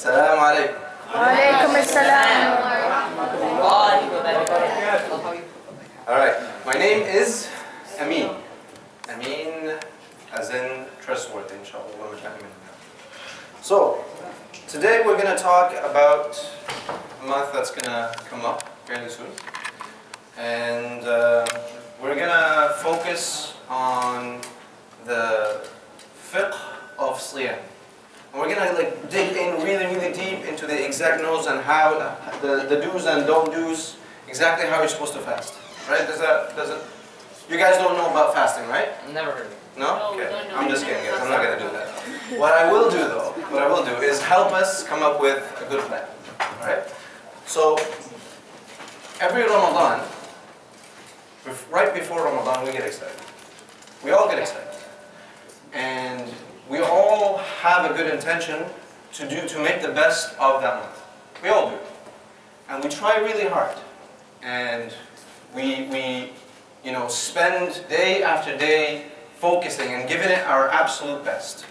Assalamu alaikum. Walaikum assalam. Alright, my name is Amin. Amin as in trustworthy, inshallah. So, today we're going to talk about a month that's going to come up fairly soon. And we're going to focus on the fiqh of Siyam. And we're going to dig in really deep into the exact knows and how, the do's and don't do's, exactly how you're supposed to fast. Right? You guys don't know about fasting, right? Never heard of it. No? Okay. I'm just kidding, guys. I'm not going to do that. What I will do, though, is help us come up with a good plan. Alright? So, every Ramadan, right before Ramadan, we get excited. We all get excited. And we all have a good intention to make the best of that month. We all do. And we try really hard. And we spend day after day focusing and giving it our absolute best.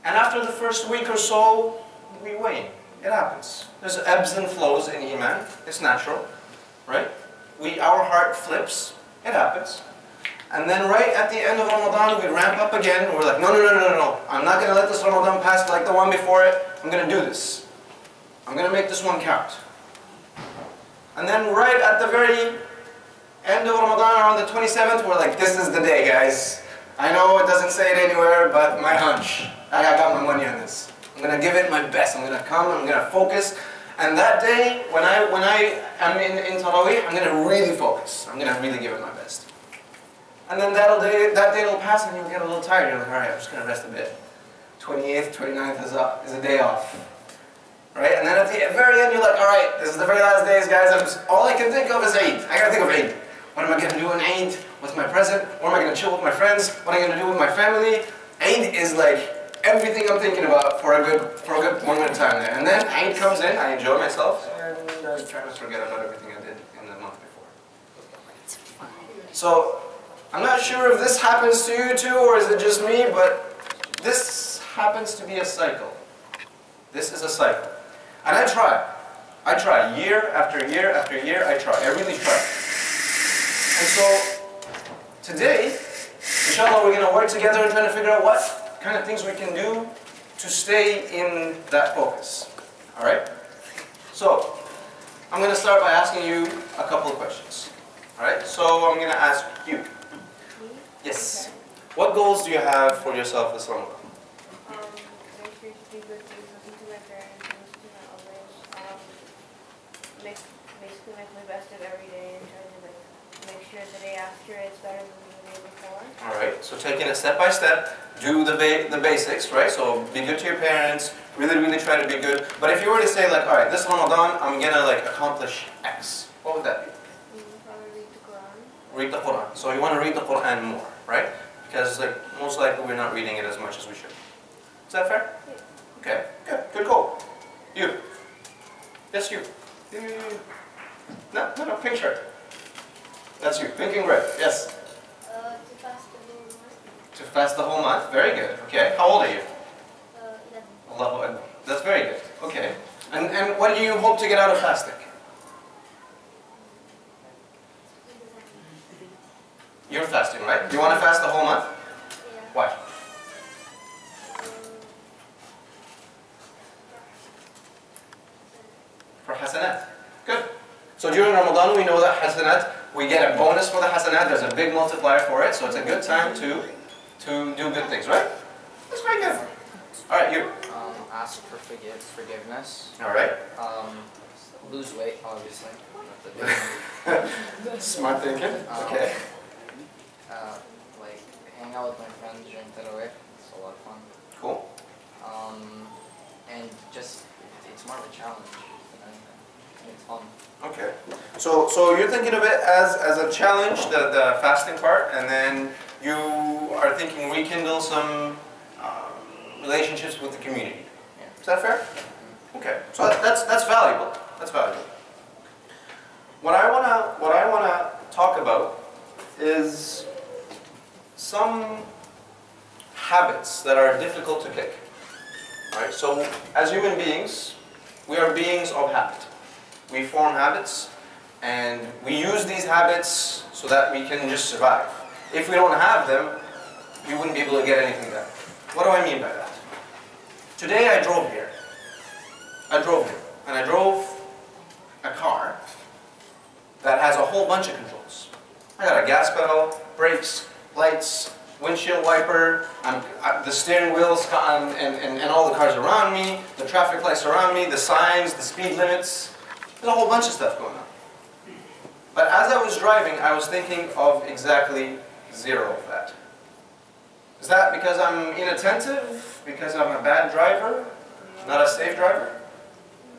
And after the first week or so, we wane. It happens. There's ebbs and flows in Iman. It's natural, right? Our heart flips. It happens. And then right at the end of Ramadan, we ramp up again. We're like, no. I'm not going to let this Ramadan pass like the one before it. I'm going to do this. I'm going to make this one count. And then right at the very end of Ramadan, around the 27th, we're like, this is the day, guys. I know it doesn't say it anywhere, but my hunch. I got my money on this. I'm going to give it my best. I'm going to come, I'm going to focus. And that day, when I am in Tarawih, I'm going to really focus. I'm going to really give it my best. And then that day will pass and you'll get a little tired. You're like, alright, I'm just going to rest a bit. 28th, 29th is a day off. Right? And then at the very end, you're like, alright, this is the very last days, guys. All I can think of is Eid. I got to think of Eid. What am I going to do on Eid? What's my present? What am I going to chill with my friends? What am I going to do with my family? Eid is like everything I'm thinking about for a good moment of time there. And then Eid comes in, I enjoy myself, and I try to forget about everything I did in the month before. So, I'm not sure if this happens to you too, or is it just me, but this happens to be a cycle. This is a cycle. And I try. Year after year after year, I try. I really try. And so, today, inshallah, we're going to work together and try to figure out what kind of things we can do to stay in that focus. Alright? So, I'm going to start by asking you a couple of questions. Alright? So, I'm going to ask you. Yes. What goals do you have for yourself this Ramadan? Make sure to do good things, listen to my parents, listen to my elders, basically make my best of every day and try to make sure the day after it's better than the day before. Alright, so taking it step by step, do the basics, right? So be good to your parents, really try to be good. But if you were to say like, alright, this Ramadan, I'm gonna accomplish X, what would that be? Probably read the Quran. Read the Quran. So you want to read the Quran more, right? Because most likely we're not reading it as much as we should. Is that fair? Yeah. Okay, good call. You. Yes, you. No, pink shirt. That's you, pink and red, yes. To fast the whole month. To fast the whole month, very good. Okay, how old are you? 11. Allahu Akbar. That's very good. Okay. And what do you hope to get out of fasting? You're fasting, right? You want to fast the whole month? Yeah. Why? For hasanat. Good. So during Ramadan, we know that hasanat, we get a bonus for the hasanat. There's a big multiplier for it, so it's a good time to do good things, right? That's very good. All right, you. Ask for forgiveness. All right. Lose weight, obviously. Smart thinking. Okay. Hang out with my friends during Tarawih. It's a lot of fun. Cool. And just, it's more of a challenge than anything. It's fun. Okay. So you're thinking of it as a challenge, the fasting part, and then you are thinking rekindle some relationships with the community. Yeah. Is that fair? Mm-hmm. Okay. So that's valuable. That's valuable. What I wanna talk about is some habits that are difficult to kick. Right? So as human beings, we are beings of habit. We form habits, and we use these habits so that we can just survive. If we don't have them, we wouldn't be able to get anything done. What do I mean by that? Today I drove here. And I drove a car that has a whole bunch of controls. I got a gas pedal, brakes, lights, windshield wiper, the steering wheels, and all the cars around me, the traffic lights around me, the signs, the speed limits. There's a whole bunch of stuff going on. But as I was driving, I was thinking of exactly zero of that. Is that because I'm inattentive? Because I'm a bad driver? Not a safe driver?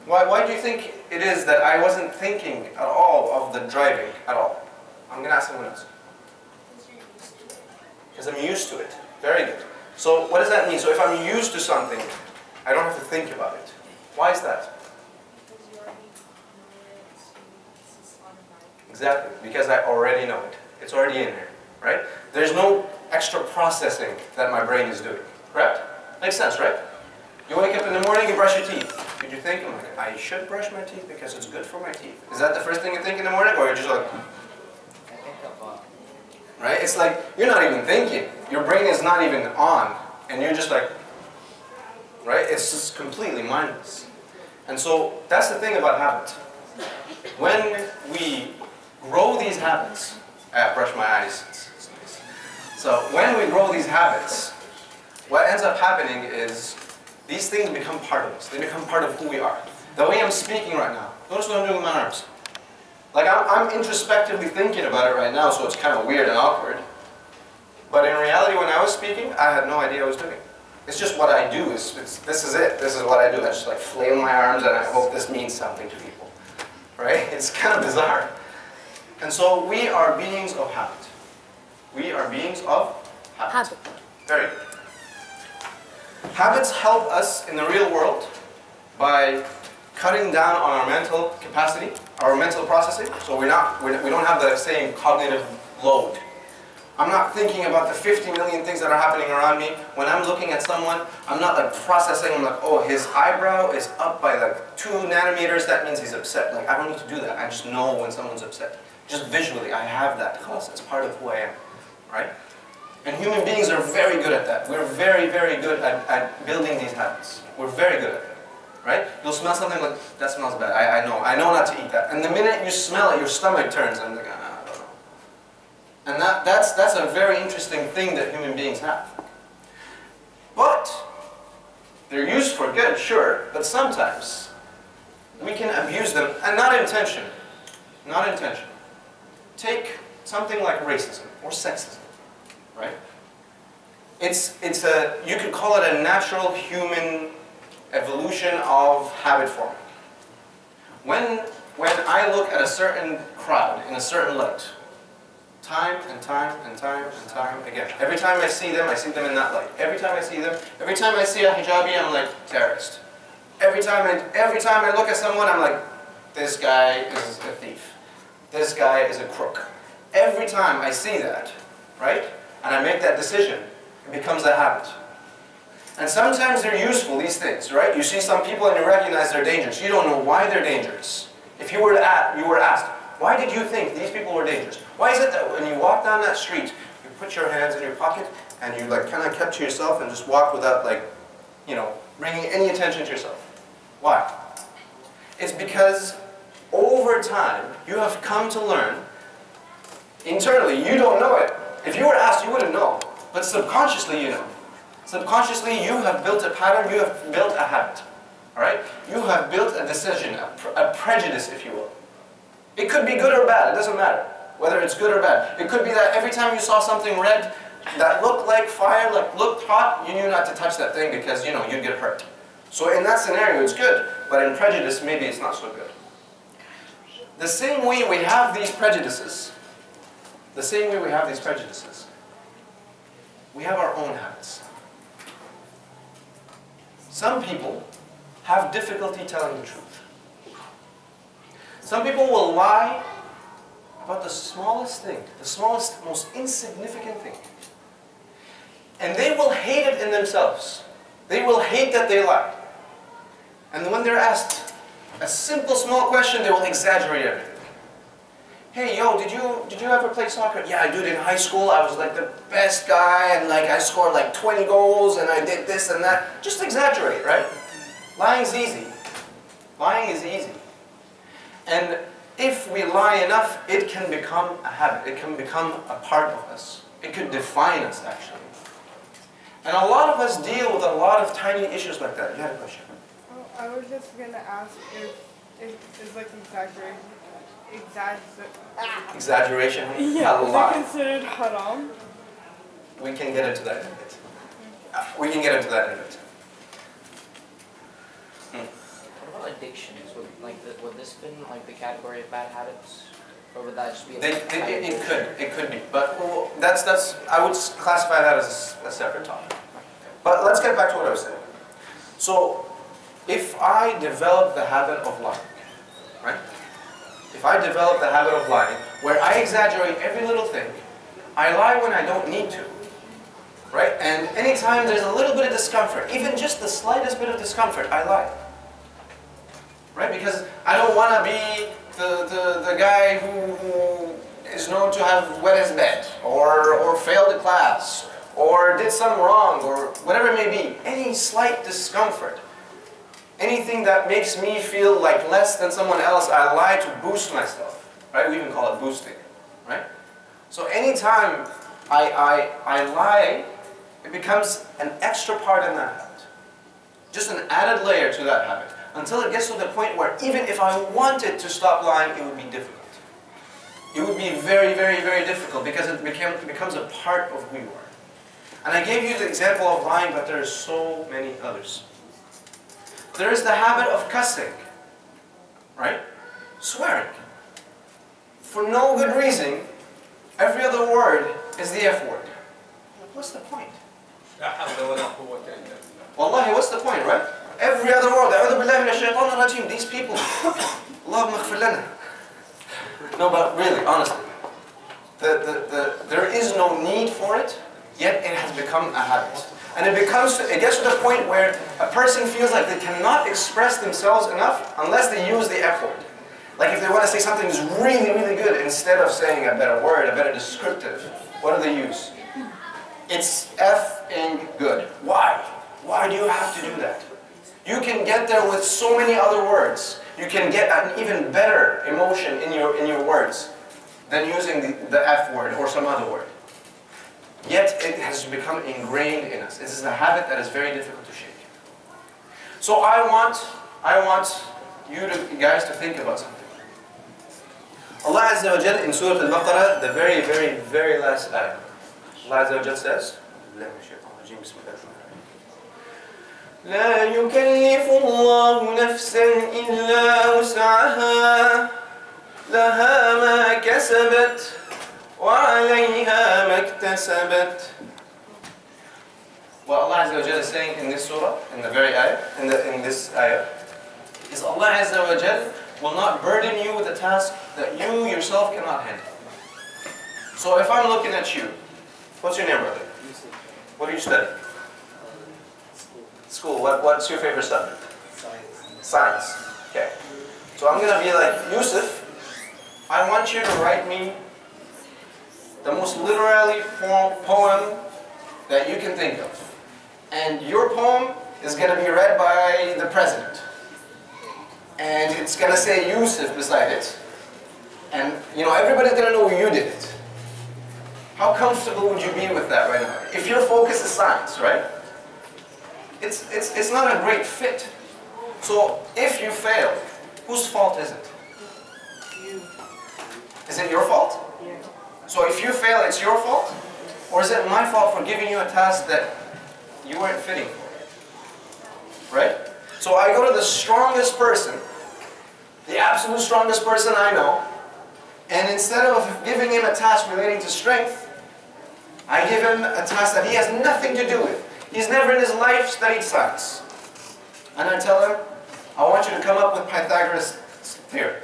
Why do you think it is that I wasn't thinking at all of the driving at all? I'm going to ask someone else. Because I'm used to it. Very good. So what does that mean? So if I'm used to something, I don't have to think about it. Why is that? Exactly. Because I already know it. It's already in here. Right? There's no extra processing that my brain is doing. Correct? Makes sense, right? You wake up in the morning, you brush your teeth. Did you think, I should brush my teeth because it's good for my teeth? Is that the first thing you think in the morning, or you're just like... I think about... Right? It's like, you're not even thinking. Your brain is not even on. And you're just like... Right? It's just completely mindless. And so, that's the thing about habit. When we grow these habits... I brush my eyes. It's nice. So, when we grow these habits, what ends up happening is these things become part of us. They become part of who we are. The way I'm speaking right now, notice what I'm doing with my arms. Like I'm introspectively thinking about it right now, so it's kind of weird and awkward. But in reality, when I was speaking, I had no idea what I was doing. It's just what I do. This is it. This is what I do. I just like flail my arms, and I hope this means something to people. Right? It's kind of bizarre. And so we are beings of habit. We are beings of habit. Very good. Habits help us in the real world by cutting down on our mental capacity, our mental processing. So we don't have the same cognitive load. I'm not thinking about the 50 million things that are happening around me. When I'm looking at someone, I'm not like processing. I'm like, oh, his eyebrow is up by like 2 nanometers. That means he's upset. Like I don't need to do that. I just know when someone's upset. Just visually, I have that because it's part of who I am, right? And human beings are very good at that. We're very, very good at building these habits. We're very good at it, right? You'll smell something like, that smells bad. I know not to eat that. And the minute you smell it, your stomach turns. I'm like, I don't know. And that's a very interesting thing that human beings have. But they're used for good, sure, but sometimes we can abuse them, and not intentionally. Not intentionally. Take something like racism or sexism. Right? You could call it a natural human evolution of habit forming. When I look at a certain crowd in a certain light, time and time and time and time again. Every time I see them in that light. Every time I see a hijabi, I'm like, terrorist. Every time I look at someone, I'm like, this guy is a thief. This guy is a crook. Every time I see that, right? And I make that decision, it becomes a habit. And sometimes they're useful, these things, right? You see some people and you recognize they're dangerous. You don't know why they're dangerous. If you were asked, why did you think these people were dangerous? Why is it that when you walk down that street, you put your hands in your pocket and you like kind of kept to yourself and just walk without like, bringing any attention to yourself? Why? It's because over time, you have come to learn, internally, you don't know it. If you were asked, you wouldn't know. But subconsciously, you know. Subconsciously, you have built a pattern, you have built a habit. All right? You have built a decision, a prejudice, if you will. It could be good or bad, it doesn't matter whether it's good or bad. It could be that every time you saw something red that looked like fire, like looked hot, you knew not to touch that thing because, you'd get hurt. So in that scenario, it's good. But in prejudice, maybe it's not so good. The same way we have these prejudices, we have our own habits. Some people have difficulty telling the truth. Some people will lie about the smallest thing, the smallest, most insignificant thing. And they will hate it in themselves. They will hate that they lie. And when they're asked a simple, small question, they will exaggerate everything. Hey, yo, did you ever play soccer? Yeah, I did in high school. I was like the best guy, and like I scored like 20 goals, and I did this and that. Just exaggerate, right? Lying is easy. Lying is easy. And if we lie enough, it can become a habit. It can become a part of us. It could define us, actually. And a lot of us deal with a lot of tiny issues like that. You had a question? Oh, I was just gonna ask if it's like Exaggeration? Yeah, A is lot. it considered haram? We can get into that in a bit. We can get into that in a bit. What about addictions? Would this been like the category of bad habits? Or would that just be It could be. But well, that's I would classify that as a separate topic. But let's get back to what I was saying. So, if I develop the habit of lying, right? If I develop the habit of lying, where I exaggerate every little thing, I lie when I don't need to, right? And anytime there's a little bit of discomfort, even just the slightest bit of discomfort, I lie. Right? Because I don't want to be the guy who is known to have wet his bed, or failed a class, or did something wrong, or whatever it may be. Any slight discomfort, anything that makes me feel like less than someone else, I lie to boost myself. Right? We even call it boosting. Right? So anytime I lie, it becomes an extra part in that habit. Just an added layer to that habit. Until it gets to the point where even if I wanted to stop lying, it would be difficult. It would be very, very, very difficult because it becomes a part of who you are. And I gave you the example of lying, but there are so many others. There is the habit of cussing, right? Swearing. For no good reason, every other word is the F word. What's the point? Wallahi, what's the point, right? Every other word, these people, Allahumma ighfir lana. No, but really, honestly, there is no need for it, yet it has become a habit. And it gets to the point where a person feels like they cannot express themselves enough unless they use the F word. Like if they want to say something that's really, really good, instead of saying a better word, a better descriptive, what do they use? It's F-ing good. Why? Why do you have to do that? You can get there with so many other words. You can get an even better emotion in your words than using the F word or some other word. Yet it has become ingrained in us. This is a habit that is very difficult to shake. So I want you guys to think about something. Allah Azza wa Jal in Surah Al-Baqarah, the very, very, very last ayah. Allah Azza wa Jal says, لا يكلف الله نفسا إلا وسعها لها ما كسبت وعليها ما اكتسبت. What Allah Azza wa Jal is saying in this surah, in the very ayah, in this ayah, is Allah Azza wa Jal will not burden you with a task that you yourself cannot handle. So if I'm looking at you, what's your name, brother? What do you study? School. What's your favorite subject? Science. Okay. So I'm going to be like, Yusuf, I want you to write me the most literary poem that you can think of. And your poem is going to be read by the president. And it's going to say Yusuf beside it. And, everybody's going to know you did it. How comfortable would you be with that right now? If your focus is science, right? It's not a great fit. So if you fail, whose fault is it? You. Is it your fault? Yeah. So if you fail, it's your fault? Or is it my fault for giving you a task that you weren't fitting for? Right? So I go to the strongest person, the absolute strongest person I know, and instead of giving him a task relating to strength, I give him a task that he has nothing to do with. He's never in his life studied science. And I tell him, I want you to come up with Pythagoras' theorem.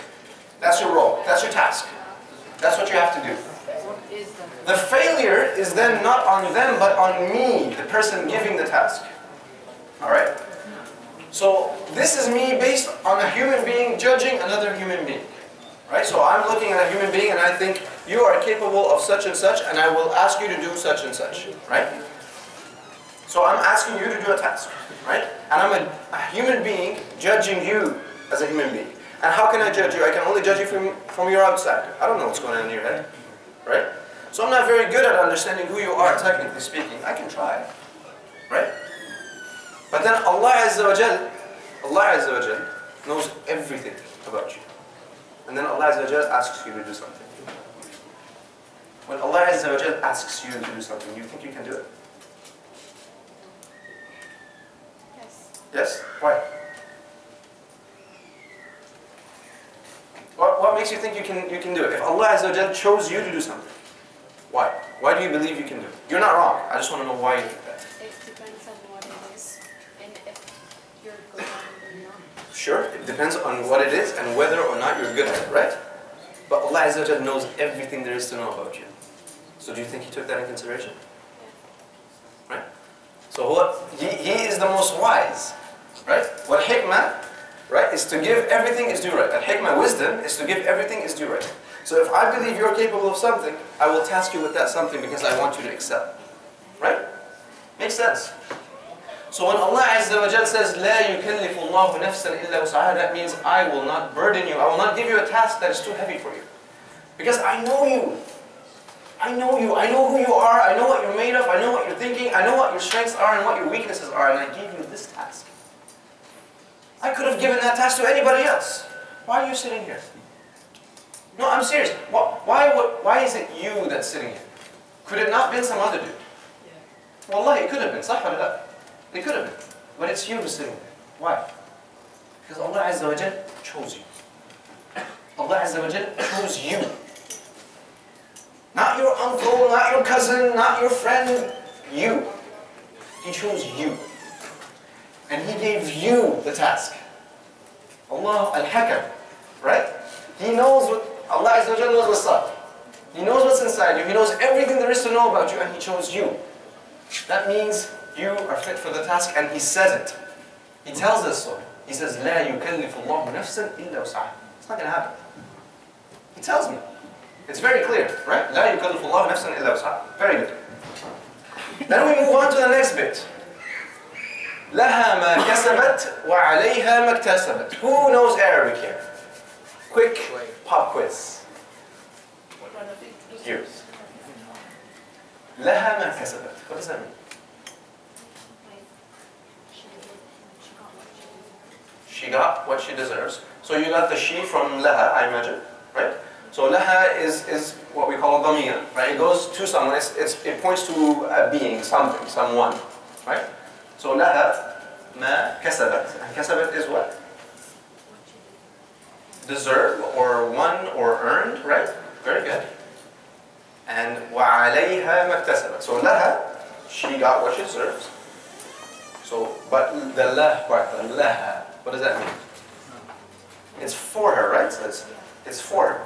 That's your role. That's your task. That's what you have to do. The failure is then not on them, but on me, the person giving the task. Alright? So this is me based on a human being judging another human being. Right? So I'm looking at a human being and I think you are capable of such and such and I will ask you to do such and such. Right? So I'm asking you to do a task. Right? And I'm a human being judging you as a human being. And how can I judge you? I can only judge you from your outside. I don't know what's going on in your head. Right? So I'm not very good at understanding who you are, technically speaking. I can try. Right? But then Allah Azza wa Jal knows everything about you. And then Allah Azza wa Jal asks you to do something. When Allah Azza wa Jal asks you to do something, you think you can do it? Yes. Yes? Why? What makes you think you can do it? If Allah Azza wa Jal chose you to do something, why? Why do you believe you can do it? You're not wrong. I just want to know why you think that. It depends on what it is and if you're good at it or not. Sure, it depends on what it is and whether or not you're good at it, right? But Allah Azza wa Jal knows everything there is to know about you. So do you think He took that in consideration? Right? So He is the most wise, right? What hikmah, right, is to give everything is due right. And hikmah, wisdom, is to give everything is due right. So if I believe you're capable of something, I will task you with that something because I want you to excel. Right? Makes sense. So when Allah Azza wa Jal says, لا يكلف الله نفسا إلا وسعها, that means I will not burden you. I will not give you a task that is too heavy for you. Because I know you. I know you. I know who you are. I know what you're made of. I know what you're thinking. I know what your strengths are and what your weaknesses are. And I gave you this task. I could have given that task to anybody else. Why are you sitting here? No, I'm serious. Why is it you that's sitting here? Could it not been some other dude? Wallahi, it could have been. Sah or la? It could have been. But it's you who's sitting there. Why? Because Allah Azza wa Jal chose you. Allah Azza wa Jal chose you. Not your uncle, not your cousin, not your friend. You. He chose you. And He gave you the task. Allah Al-Hakam. Right? He knows what, Allah Azza wa Jal knows what's up. He knows what's inside you. He knows everything there is to know about you and He chose you. That means you are fit for the task and He says it. He tells us so. He says, لا يكلف الله نفسا إلا وسعها. It's not going to happen. He tells me. It's very clear, right? لا يكلف الله نفسا إلا وسعها. Very good. Then we move on to the next bit. لها ما كسبت وعليها ما اكتسبت. Who knows Arabic here? Quick pop quiz. You. لها ما كسبت. What does that mean? She got what she deserves. So you got the she from laha, I imagine, right? So laha is what we call a dhamir, right? It goes to someone. It points to a being, something, someone, right? So laha ma kasabat. And kasabat is what? Deserved or won or earned, right? Very good. And wa alayha ma iktasabat. So laha, she got what she deserves. So, but the lah part, the laha, what does that mean? It's for her, right? So it's for her.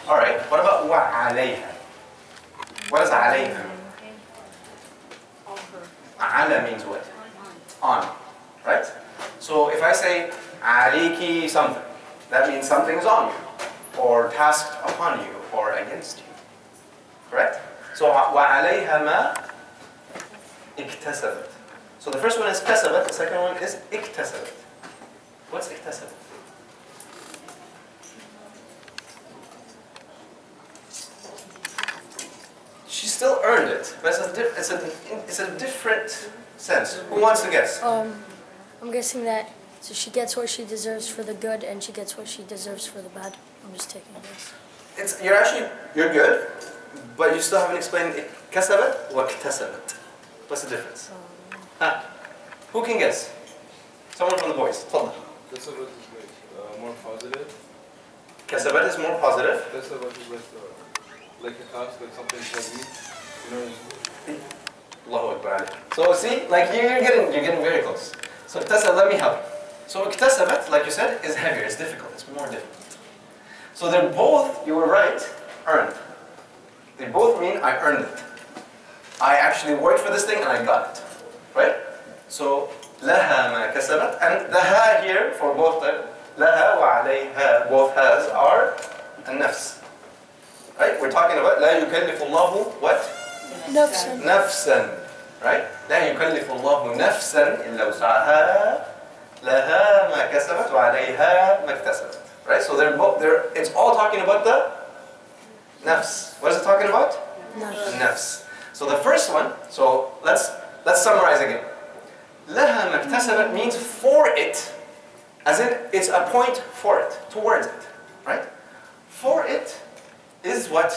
All right. What about wa alayha? What does alayha mean? Ala means what? On, right? So if I say alayki something, that means something is on you, or tasked upon you, or against you. Correct? So wa alayha ma iktasabat. So the first one is kasabat, the second one is iktasabat. What's iktasabat? She still earned it, but it's a different sense. Who wants to guess? I'm guessing that so she gets what she deserves for the good and she gets what she deserves for the bad. I'm just taking a guess. You're good, but you still haven't explained kasabat wa iktasabat. What's the difference? Who can guess? Someone from the boys. Tfadal. Kasabat is like more positive. Kasabat is more positive. Kasabat is like a task, like something heavy. You know. Allahu Akbar. So see, like you're getting very close. So iktasabat, let me help. So iktasabat, like you said, is heavier. It's difficult. It's more difficult. So they're both, you were right, earned. They both mean I earned it. I actually worked for this thing and I got it. Right? So لها ما كسبت, and the ha here for both the لها وعليها, both has are النفس. Right? We're talking about لا يكلف الله what? نفسا. نفسا. Right? لا يكلف الله نفسا إلا وسعها لها ما كسبت وعليها ما اكتسبت. Right? So it's all talking about the nafs. What is it talking about? Nafs. So the first one, so let's summarize again. لها ما اكتسبت means for it, as in it's a point for it, towards it. Right? For it is what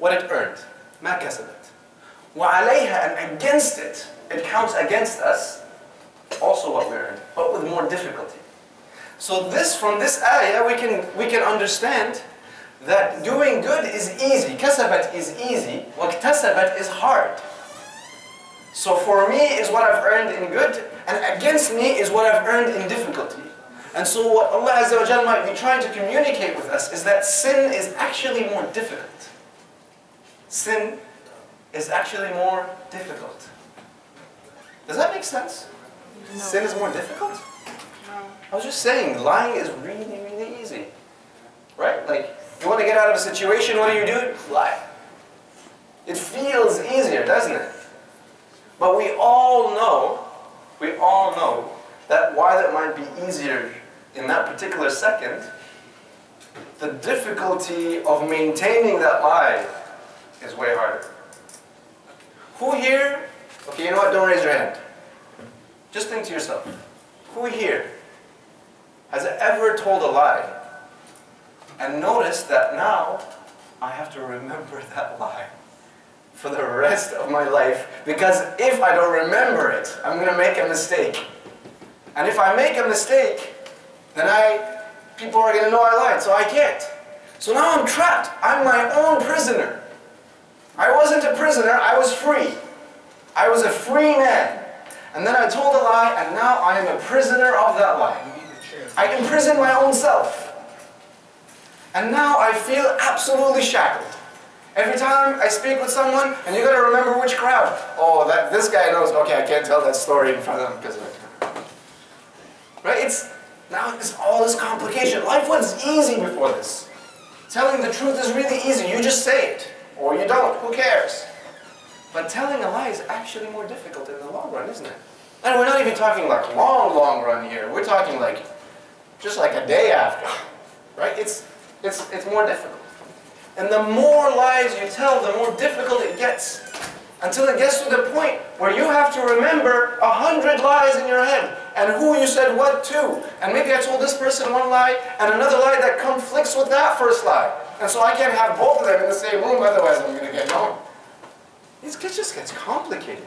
it earned. ما كسبت. وعليها, and against it, it counts against us, also what we earned, but with more difficulty. So from this ayah, we can understand that doing good is easy. Kasabat is easy. Waktasabat is hard. So for me is what I've earned in good, and against me is what I've earned in difficulty. And so what Allah Azza wa Jalla might be trying to communicate with us is that sin is actually more difficult. Sin is actually more difficult. Does that make sense? No. Sin is more difficult? I was just saying, lying is really, really easy. Right? Like, you want to get out of a situation, what do? Lie. It feels easier, doesn't it? But we all know that while it might be easier in that particular second, the difficulty of maintaining that lie is way harder. Who here, okay, you know what, don't raise your hand. Just think to yourself, who here has ever told a lie and noticed that now I have to remember that lie for the rest of my life, because if I don't remember it, I'm going to make a mistake. And if I make a mistake, then people are going to know I lied, so I can't. So now I'm trapped. I'm my own prisoner. I wasn't a prisoner, I was free. I was a free man. And then I told a lie, and now I am a prisoner of that lie. I imprison my own self. And now I feel absolutely shackled. Every time I speak with someone, and you got to remember which crowd. Oh, this guy knows, okay, I can't tell that story in front of him because of it. Right? Now it's all this complication. Life was easy before this. Telling the truth is really easy. You just say it. Or you don't. Who cares? But telling a lie is actually more difficult in the long run, isn't it? And we're not even talking like long run here. We're talking like just like a day after. Right? It's more difficult. And the more lies you tell, the more difficult it gets. Until it gets to the point where you have to remember 100 lies in your head. And who you said what to. And maybe I told this person one lie, and another lie that conflicts with that first lie. And so I can't have both of them in the same room, otherwise I'm going to get known. It just gets complicated.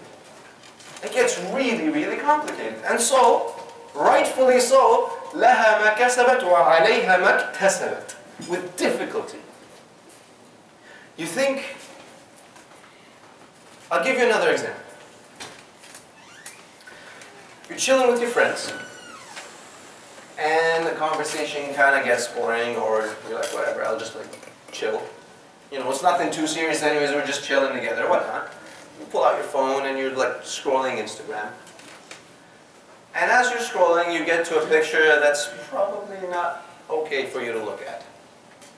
It gets really, really complicated. And so, rightfully so, لَهَا مَا كَسَبَتْ وَعَلَيْهَا مَا اكْتَسَبَتْ. With difficulty. You think, I'll give you another example. You're chilling with your friends, and the conversation kind of gets boring, or you're like, whatever, I'll just like chill. You know, it's nothing too serious anyways, we're just chilling together, whatnot. You pull out your phone and you're like scrolling Instagram. And as you're scrolling, you get to a picture that's probably not okay for you to look at.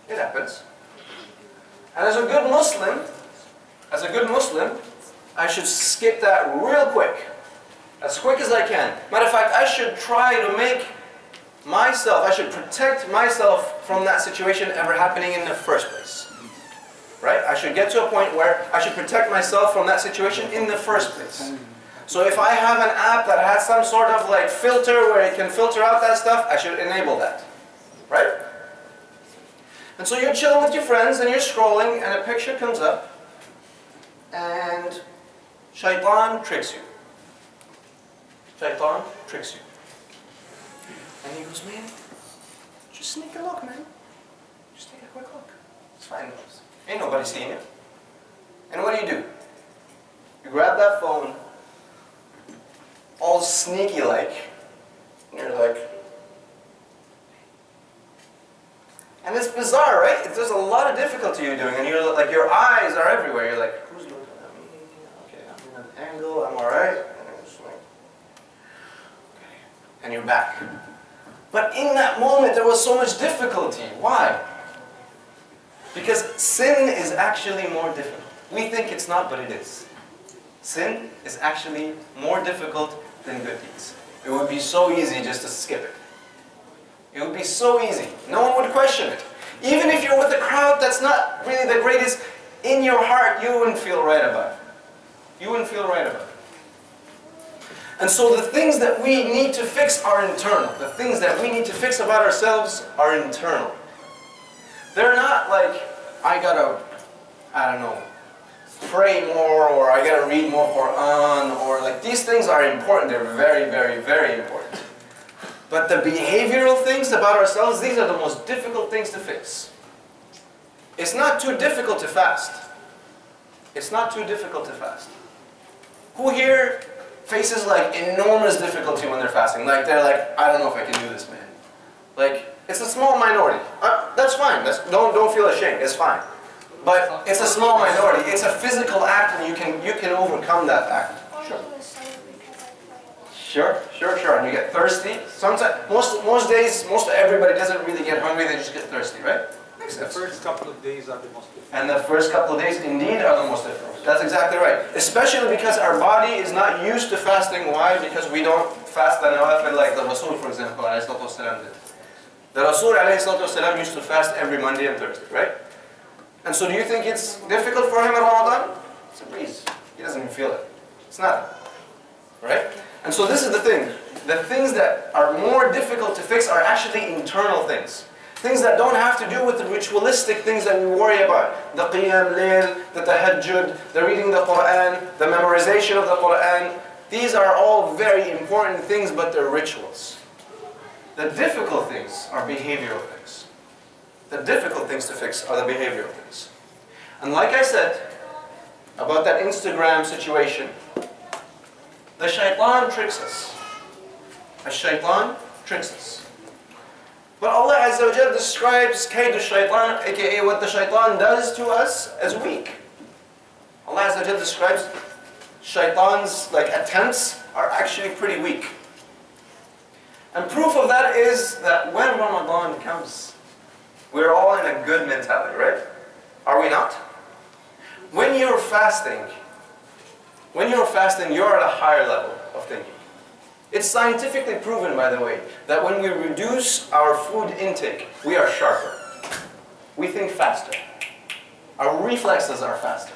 It happens. And as a good Muslim, I should skip that real quick. As quick as I can. Matter of fact, I should try to I should protect myself from that situation ever happening in the first place. Right? I should get to a point where I should protect myself from that situation in the first place. So if I have an app that has some sort of like filter where it can filter out that stuff, I should enable that. Right? And so you're chilling with your friends and you're scrolling and a picture comes up and shaitan tricks you. Shaitan tricks you. And he goes, man, just sneak a look, man. Just take a quick look. It's fine. Ain't nobody seeing you. And what do? You grab that phone, all sneaky like, and you're like, and it's bizarre, right? There's a lot of difficulty you're doing, and you're like, your eyes are everywhere. You're like, who's looking at me? Okay, I'm in an angle, I'm alright. and you're back. But in that moment, there was so much difficulty. Why? Because sin is actually more difficult. We think it's not, but it is. Sin is actually more difficult than good deeds. It would be so easy just to skip it. It would be so easy. No one would question it. Even if you're with a crowd that's not really the greatest, in your heart, you wouldn't feel right about it. You wouldn't feel right about it. And so the things that we need to fix are internal. The things that we need to fix about ourselves are internal. They're not like, I gotta, I don't know, pray more, or I gotta read more Quran, or like, these things are important. They're very, very, very important. But the behavioral things about ourselves, these are the most difficult things to fix. It's not too difficult to fast. It's not too difficult to fast. Who here faces like enormous difficulty when they're fasting? Like they're like, I don't know if I can do this, man. Like, it's a small minority. That's fine. Don't feel ashamed. It's fine. But it's a small minority. It's a physical act, and you can overcome that act. Sure. And you get thirsty. Sometimes, most days, most everybody doesn't really get hungry. They just get thirsty, right? The first couple of days are the most difficult. And the first couple of days indeed are the most difficult. That's exactly right. Especially because our body is not used to fasting. Why? Because we don't fast the nawafil like the Rasul, for example, did. The Rasul used to fast every Monday and Thursday, right? And so do you think it's difficult for him in Ramadan? It's a breeze. He doesn't even feel it. It's not. Right? And so this is the thing. The things that are more difficult to fix are actually internal things. Things that don't have to do with the ritualistic things that we worry about. The qiyam layl, the tahajjud, the reading the Quran, the memorization of the Quran. These are all very important things, but they're rituals. The difficult things are behavioral things. The difficult things to fix are the behavioral things. And like I said, about that Instagram situation, the shaitan tricks us. The shaitan tricks us. But Allah Azza wa Jal describes kaidu shaitan, aka what the shaitan does to us, as weak. Allah Azza wa Jal describes shaitan's attempts are actually pretty weak. And proof of that is that when Ramadan comes, we're all in a good mentality, right? Are we not? When you're fasting, you're at a higher level of thinking. It's scientifically proven, by the way, that when we reduce our food intake, we are sharper. We think faster. Our reflexes are faster.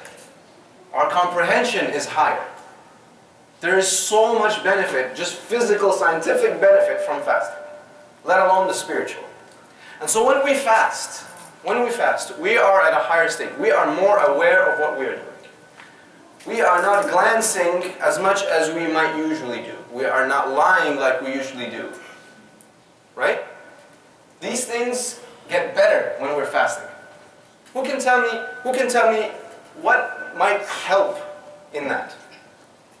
Our comprehension is higher. There is so much benefit, just physical, scientific benefit from fasting, let alone the spiritual. And so when we fast, we are at a higher state. We are more aware of what we are doing. We are not glancing as much as we might usually do. We are not lying like we usually do. Right? These things get better when we're fasting. Who can tell me what might help in that?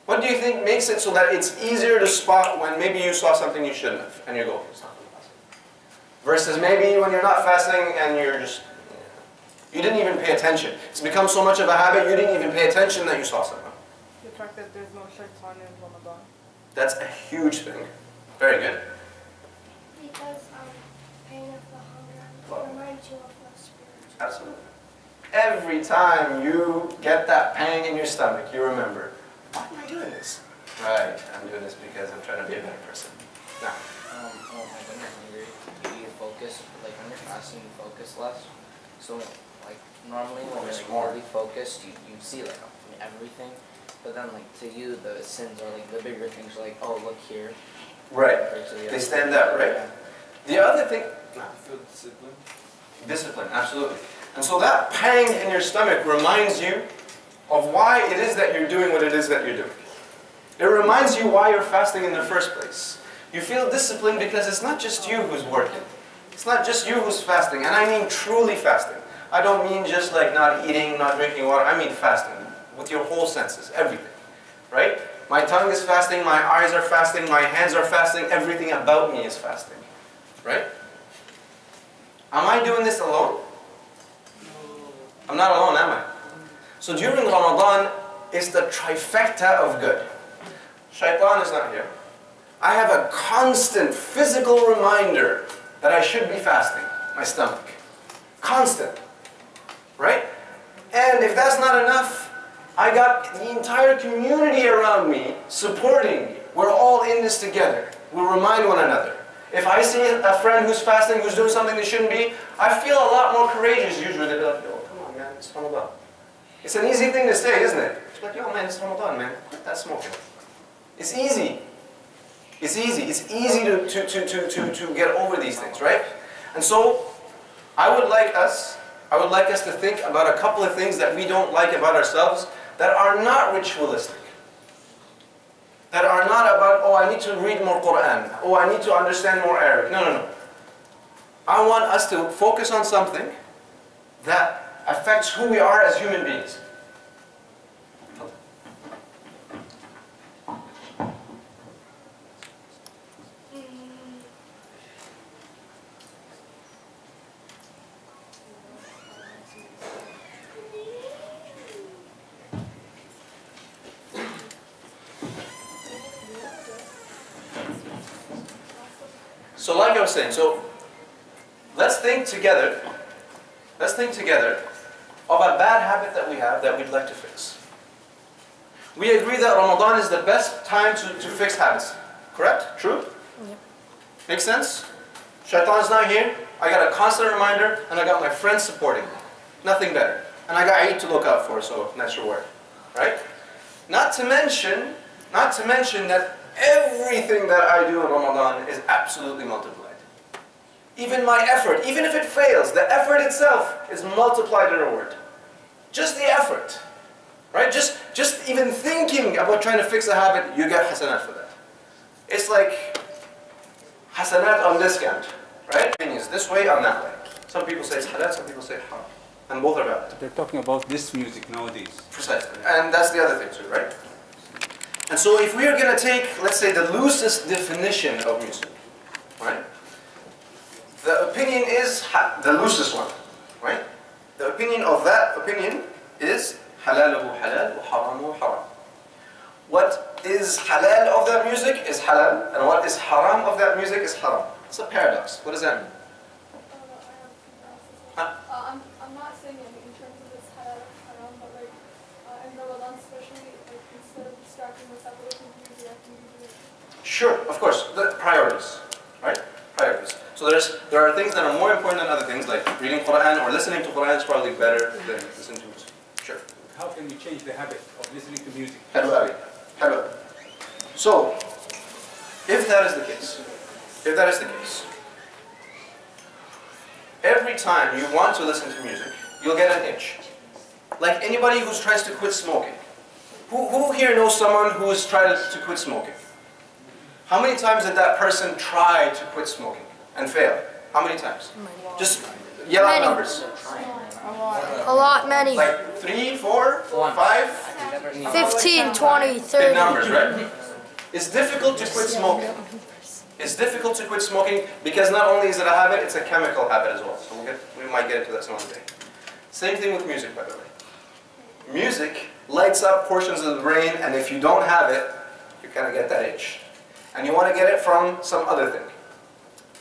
What do you think makes it so that it's easier to spot when maybe you saw something you shouldn't have and you go, it's not fasting? Versus maybe when you're not fasting and you didn't even pay attention. It's become so much of a habit, you didn't even pay attention that you saw something. The fact that there's no shaitan in Ramadan. That's a huge thing. Very good. Because pain of the hunger reminds you of the spiritual. Absolutely. Every time you get that pang in your stomach, you remember, why am I doing this? Right, I'm doing this because I'm trying to be a better person. Now. Oh my goodness, you focus, like when you're fasting, you focus less. So, like, normally when you're really focused, you see, like, everything. But then, like, to you, the sins are, like, the bigger things are like, oh, look here. Right. They stand out, right? Yeah. The other thing... You feel discipline. Discipline, absolutely. And so that pang in your stomach reminds you of why it is that you're doing what it is that you're doing. It reminds you why you're fasting in the first place. You feel disciplined because it's not just you who's working. It's not just you who's fasting, and I mean truly fasting. I don't mean just like not eating, not drinking water. I mean fasting with your whole senses, everything, right? My tongue is fasting, my eyes are fasting, my hands are fasting, everything about me is fasting, right? Am I doing this alone? I'm not alone, am I? So during Ramadan, it's the trifecta of good. Shaitan is not here. I have a constant physical reminder that I should be fasting, my stomach. Constant, right? And if that's not enough, I got the entire community around me supporting me. We're all in this together. We remind one another. If I see a friend who's fasting, who's doing something they shouldn't be, I feel a lot more courageous usually. They're like, yo, come on, man, it's Ramadan. It's an easy thing to say, isn't it? It's like, yo, man, it's Ramadan, man. Quit that smoking. It's easy. It's easy. It's easy to get over these things, right? And so, I would like us to think about a couple of things that we don't like about ourselves that are not ritualistic. That are not about, oh, I need to read more Quran. Oh, I need to understand more Arabic. No, no, no. I want us to focus on something that affects who we are as human beings. So like I was saying, let's think together of a bad habit that we have that we'd like to fix. We agree that Ramadan is the best time to fix habits. Correct? True? Yep. Makes sense? Shaitan's not here. I got a constant reminder and I got my friends supporting me. Nothing better. And I got Eid to look out for, so that's your word. Right? Not to mention that everything that I do in Ramadan is absolutely multiplied. Even my effort, even if it fails, the effort itself is multiplied in reward. Just the effort. Right? Just even thinking about trying to fix a habit, you get hasanat for that. It's like hasanat on discount. Right? It's this way, on that way. Some people say it's halal, some people say haram. And both are valid. They're talking about this music nowadays. Precisely. And that's the other thing too, right? And so if we are going to take, let's say, the loosest definition of music, right? The opinion is the loosest one, right? The opinion of that opinion is halaluhu halal wa haramuhu haram. What is halal of that music is halal, and what is haram of that music is haram. It's a paradox. What does that mean? I'm not saying in terms of this halal haram, but like in Ramadan especially, like instead of distracting myself away from music, I can do it. Sure, of course. The priorities, right? Priorities. So there are things that are more important than other things, like reading Quran or listening to Quran is probably better than listening to music. Sure. How can we change the habit of listening to music? Hello. So, if that is the case, every time you want to listen to music, you'll get an itch. Like anybody who tries to quit smoking. Who here knows someone who has tried to quit smoking? How many times did that person try to quit smoking and fail? How many times? Just yell out numbers. A lot, many. Like 3, 4, 5? 15, 20, 30. Big numbers, right? It's difficult to quit smoking. It's difficult to quit smoking because not only is it a habit, it's a chemical habit as well. So we might get into that some other day. Same thing with music, by the way. Music lights up portions of the brain, and if you don't have it, you kind of get that itch. And you want to get it from some other thing.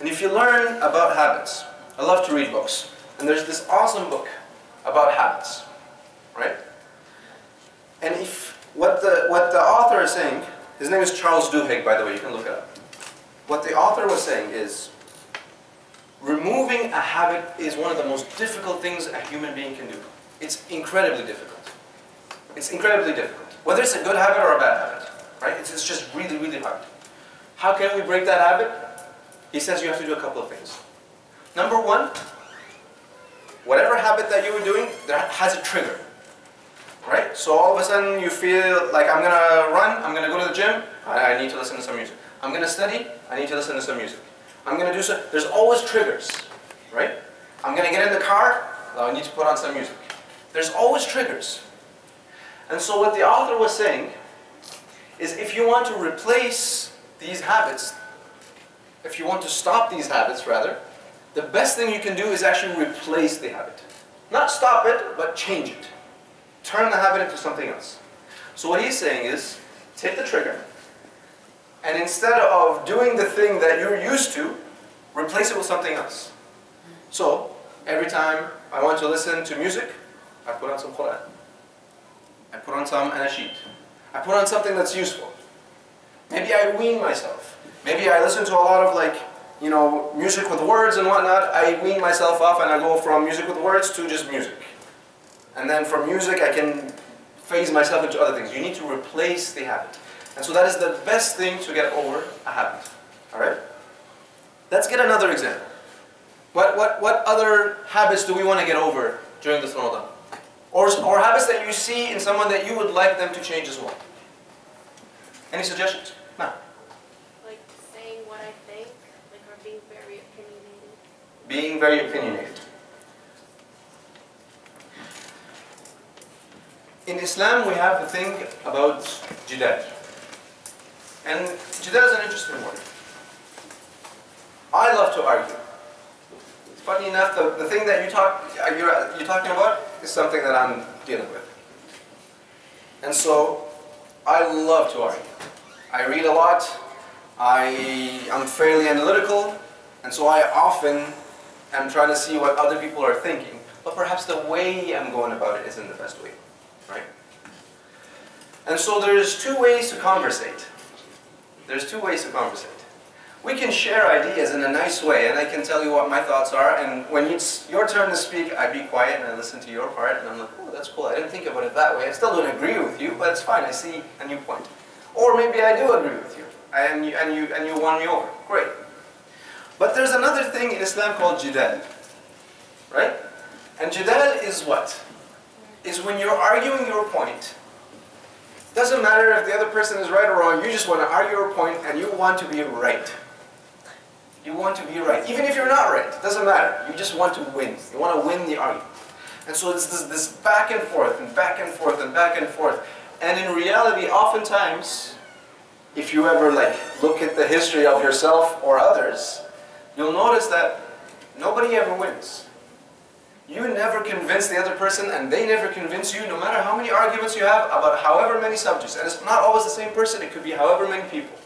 And if you learn about habits, I love to read books. And there's this awesome book about habits, right? And what the author is saying, his name is Charles Duhigg, by the way, you can look it up. What the author was saying is, removing a habit is one of the most difficult things a human being can do. It's incredibly difficult. It's incredibly difficult. Whether it's a good habit or a bad habit, right? It's just really, really hard. How can we break that habit? He says you have to do a couple of things. Number one, whatever habit that you were doing, that has a trigger. Right? So all of a sudden you feel like I'm going to run, I'm going to go to the gym, I need to listen to some music. I'm going to study, I need to listen to some music. I'm going to do so. There's always triggers. Right? I'm going to get in the car, I need to put on some music. There's always triggers. And so what the author was saying is if you want to replace these habits, if you want to stop these habits rather, the best thing you can do is actually replace the habit. Not stop it, but change it. Turn the habit into something else. So what he's saying is, take the trigger, And instead of doing the thing that you're used to, replace it with something else. So, every time I want to listen to music, I put on some Quran. I put on some anashid. I put on something that's useful. Maybe I wean myself. Maybe I listen to a lot of music with words and whatnot. I wean myself off and I go from music with words to just music. And then from music I can phase myself into other things. You need to replace the habit. And so that is the best thing to get over a habit. Alright? Let's get another example. What other habits do we want to get over during this Ramadan? Or habits that you see in someone that you would like them to change as well? Any suggestions? No. Like saying what I think, or being very opinionated. Being very opinionated. In Islam we have the thing about jidal. And jidal is an interesting word. I love to argue. Funny enough, the thing that you're talking about is something that I'm dealing with. And so, I love to argue. I read a lot, I'm fairly analytical, and so I often am trying to see what other people are thinking, but perhaps the way I'm going about it isn't the best way, right? And so there's two ways to conversate. There's two ways to conversate. We can share ideas in a nice way, and I can tell you what my thoughts are, and when it's your turn to speak, I be quiet and I listen to your part, and I'm like, oh, that's cool, I didn't think about it that way. I still don't agree with you, but it's fine, I see a new point. Or maybe I do agree with you, and you won me over. Great. But there's another thing in Islam called jidal, right? And jidal is what? Is when you're arguing your point. Doesn't matter if the other person is right or wrong, you just want to argue your point and you want to be right. You want to be right. Even if you're not right, it doesn't matter. You just want to win. You want to win the argument. And so it's this back and forth and back and forth and back and forth. And in reality, oftentimes, if you ever look at the history of yourself or others, you'll notice that nobody ever wins. You never convince the other person and they never convince you, no matter how many arguments you have about however many subjects. And it's not always the same person, it could be however many people.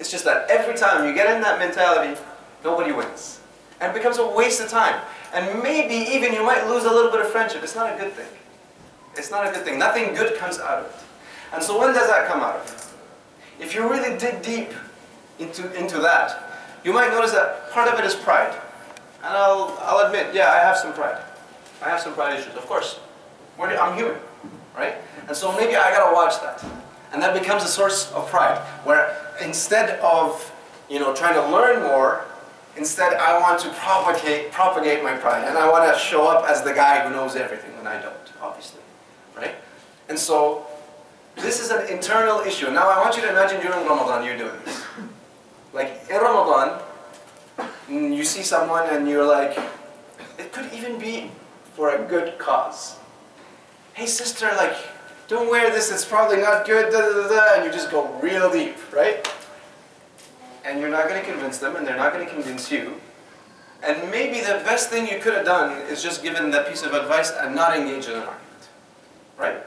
It's just that every time you get in that mentality, nobody wins. And it becomes a waste of time. And maybe even you might lose a little bit of friendship. It's not a good thing. It's not a good thing. Nothing good comes out of it. And so when does that come out of? If you really dig deep into that, you might notice that part of it is pride. And I'll admit, yeah, I have some pride. I have some pride issues, of course. I'm human, right? And so maybe I gotta watch that. And that becomes a source of pride, where instead of trying to learn more, instead I want to propagate my pride. And I want to show up as the guy who knows everything when I don't, obviously, right? And so this is an internal issue. Now I want you to imagine during Ramadan you're doing this. Like in Ramadan, you see someone and you're like, it could even be for a good cause. Hey sister, don't wear this, it's probably not good, da, da, da, da, and you just go real deep, right? And you're not going to convince them, and they're not going to convince you. And maybe the best thing you could have done is just given that piece of advice and not engage in an argument, right?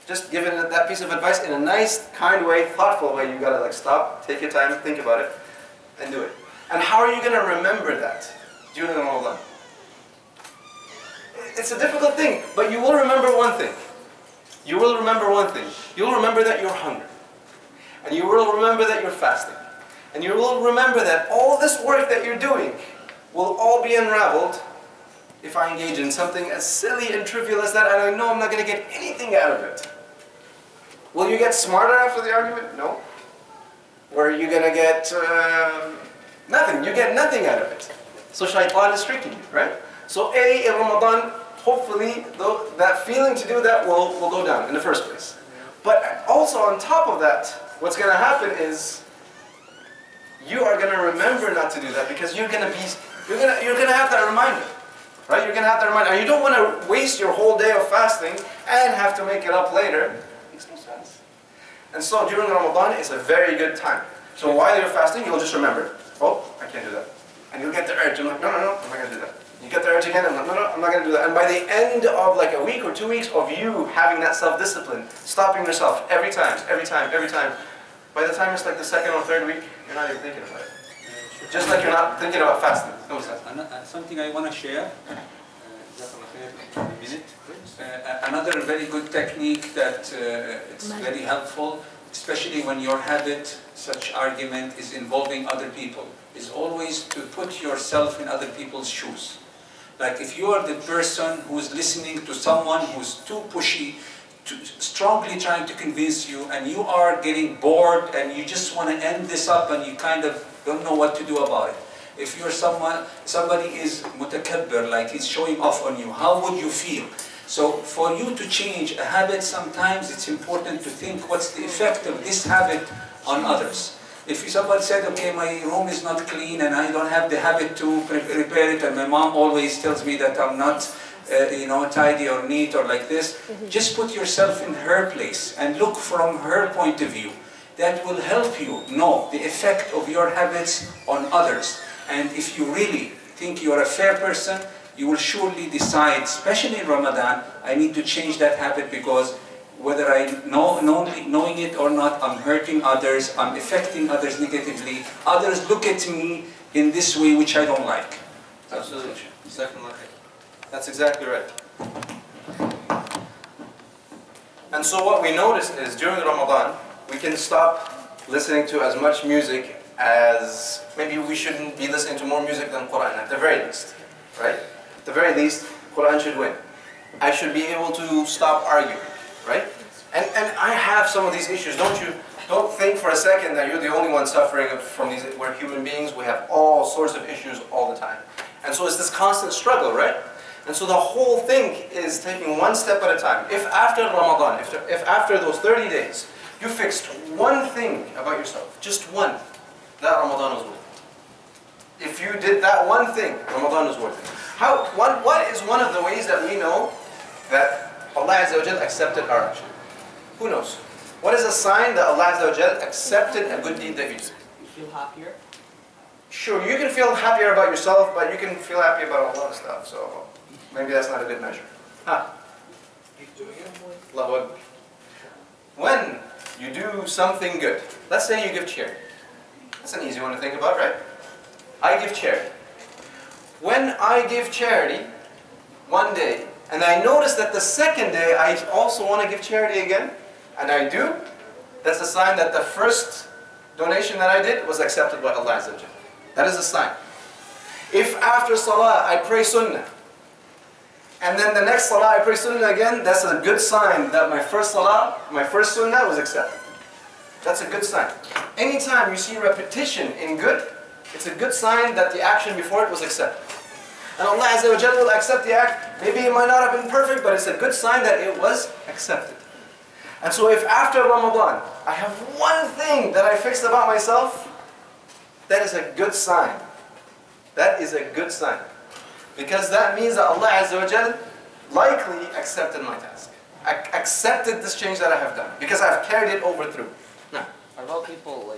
Just given that piece of advice in a nice, kind way, thoughtful way. You got to stop, take your time, think about it, and do it. And how are you going to remember that during Ramadan? It's a difficult thing, but you will remember one thing. You will remember one thing. You'll remember that you're hungry. And you will remember that you're fasting. And you will remember that all this work that you're doing will all be unraveled if I engage in something as silly and trivial as that, and I know I'm not going to get anything out of it. Will you get smarter after the argument? No. Or are you going to get nothing? You get nothing out of it. So shaitan is tricking you, right? So in Ramadan, hopefully that feeling to do that will go down in the first place. But also on top of that, what's going to happen is you are going to remember not to do that, because you're going to have that reminder, right? You're going to have that reminder, and you don't want to waste your whole day of fasting and have to make it up later. It makes no sense. And so during Ramadan, it's a very good time. So while you're fasting, you'll just remember, oh, I can't do that, and you'll get the urge. I'm like, no, I'm not going to do that. You get the urge again, I'm like, no, I'm not going to do that. And by the end of a week or 2 weeks of you having that self-discipline, stopping yourself every time, by the time it's like the second or third week, you're not even thinking about it. Just like you're not thinking about fasting. Something I want to share, in a minute. Another very good technique that it's very helpful, especially when your habit, such argument, is involving other people, is always to put yourself in other people's shoes. Like if you are the person who's listening to someone who's too pushy, strongly trying to convince you, and you are getting bored and you just want to end this up and you kind of don't know what to do about it. If you're somebody is mutakabbir, like he's showing off on you, how would you feel? So for you to change a habit, sometimes it's important to think what's the effect of this habit on others. If somebody said, okay, my room is not clean and I don't have the habit to repair it, and my mom always tells me that I'm not tidy or neat or like this, just put yourself in her place and look from her point of view. That will help you know the effect of your habits on others. And if you really think you're a fair person, you will surely decide, especially in Ramadan, I need to change that habit because whether knowing it or not, I'm hurting others, I'm affecting others negatively. Others look at me in this way which I don't like. Absolutely. That's exactly right. And so what we noticed is during Ramadan, we can stop listening to as much music as, maybe we shouldn't be listening to more music than Quran at the very least, right? At the very least, Quran should win. I should be able to stop arguing, right? And I have some of these issues, don't you? Don't think for a second that you're the only one suffering from these. We're human beings, we have all sorts of issues all the time. And so it's this constant struggle, right? And so the whole thing is taking one step at a time. If after Ramadan, if after those 30 days, you fixed one thing about yourself, just one, that Ramadan was worth it. If you did that one thing, Ramadan was worth it. What is one of the ways that we know that Allah Azza wa Jal accepted our action? Who knows? What is a sign that Allah Azza wa Jal accepted a good deed that you did? You feel happier? Sure, you can feel happier about yourself, but you can feel happy about a lot of stuff, so maybe that's not a good measure. Keep doing it. Allahu Akbar. When you do something good, let's say you give charity. That's an easy one to think about, right? I give charity. When I give charity one day, and I notice that the second day I also want to give charity again, and I do, that's a sign that the first donation that I did was accepted by Allah Azza wa Jalla. That is a sign. If after Salah I pray Sunnah, and then the next Salah I pray Sunnah again, that's a good sign that my first Salah, my first Sunnah was accepted. That's a good sign. Anytime you see repetition in good, it's a good sign that the action before it was accepted. And Allah Azza wa Jalla will accept the act. Maybe it might not have been perfect, but it's a good sign that it was accepted. And so if after Ramadan, I have one thing that I fixed about myself, that is a good sign. That is a good sign. Because that means that Allah Azza wa Jalla likely accepted my task. Accepted this change that I have done. Because I've carried it over through. No. What about people